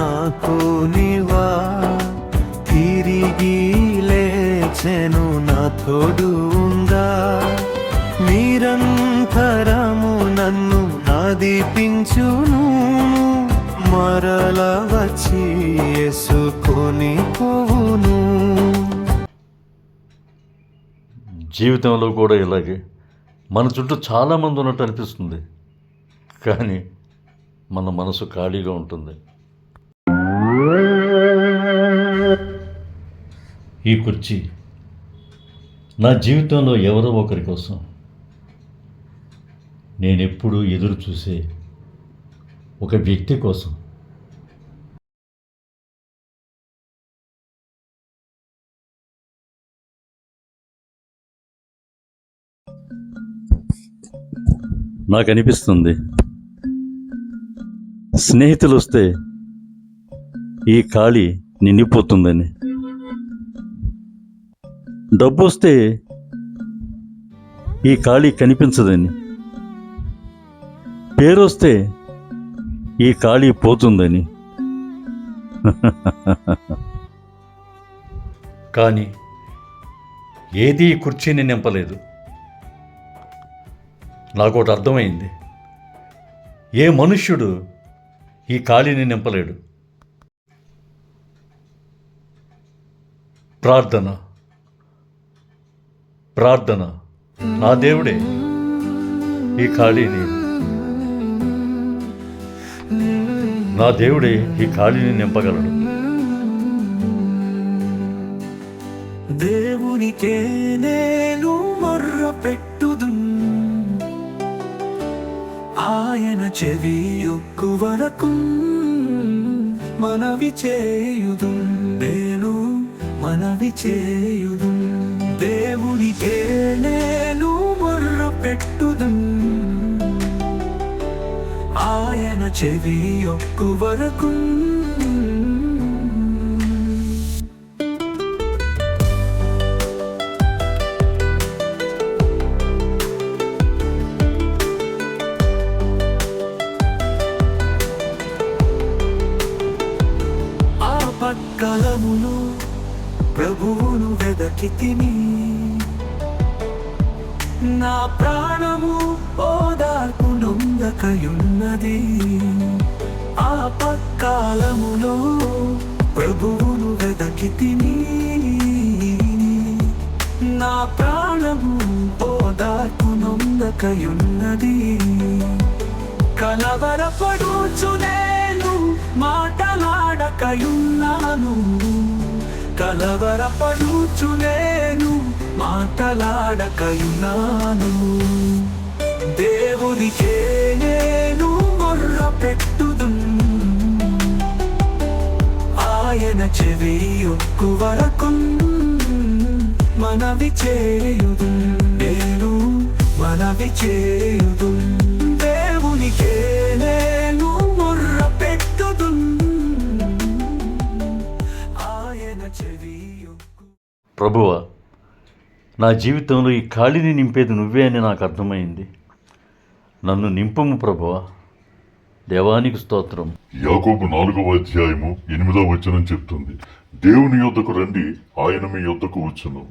నాకు నీవా, తిరిగి లేచెను నా తోడు ఉందా. నిరంతరము నన్ను నడిపించును, మరల వచ్చి యేసుకొని పోవును. జీవితంలో కూడా ఇలాగే మన చుట్టూ చాలామంది ఉన్నట్టు అనిపిస్తుంది, కానీ మన మనసు ఖాళీగా ఉంటుంది. ఈ కుర్చీ నా జీవితంలో ఎవరో ఒకరి కోసం నేనెప్పుడూ ఎదురు చూసే ఒక వ్యక్తి కోసం. నాకు అనిపిస్తుంది, స్నేహితులు వస్తే ఈ ఖాళీ నిండిపోతుందని, డబ్బు వస్తే ఈ ఖాళీ కనిపించదని, పేరు వస్తే ఈ ఖాళీ పోతుందని. కానీ ఏది ఈ కుర్చీని నింపలేదు. నాకోటి అర్థమైంది, ఏ మనుష్యుడు ఈ ఖాళీని నింపలేడు. ప్రార్థన ప్రార్థన నా దేవుడే ఈ ఖాళీని, నా దేవుడే ఈ ఖాళీని నింపగలడు. దేవునికే నేను మొర్ర పెట్టుదు, ఆయన చెవి యొక్కు వరకు మనవి చేయుదు, నేను మనవి చేయుదు. దేవునికే నేను మొర్ర పెట్టుదు, ఆయన చెవి యొక్కు వరకు. ఆపత్కాలములో ప్రభువును వెదకితిని, నా ప్రాణము ఓదార్పు నొందకయున్నది. ఆపత్కాలములో ప్రభువును వెదకితిని, నా ప్రాణము ఓదార్పు నొందకయున్నది. కలవరపడుచు నేను మాటలాడకయున్నాను, కలవరపడుచు నేను మాటలాడకయున్నాను. దేవునికే నేను మొర్ర పెట్టుదు, ఆయన చెవి యొక్కు వరకు మనవి చేయుదు, నేను మనవి చేయుదు. దేవునికే నేను మొర్ర పెట్టుదు, ఆయన చెవి యొక్కు. ప్రభువా, నా జీవితంలో ఈ ఖాళీని నింపేది నువ్వే అని నాకు అర్థమైంది. నన్ను నింపుము ప్రభువా. దేవానికి స్తోత్రం. యాకోబు 4వ అధ్యాయము 8వ వచనం చెప్తుంది, దేవుని యొద్దకు రండి, ఆయన మీ యొద్దకు వచ్చును.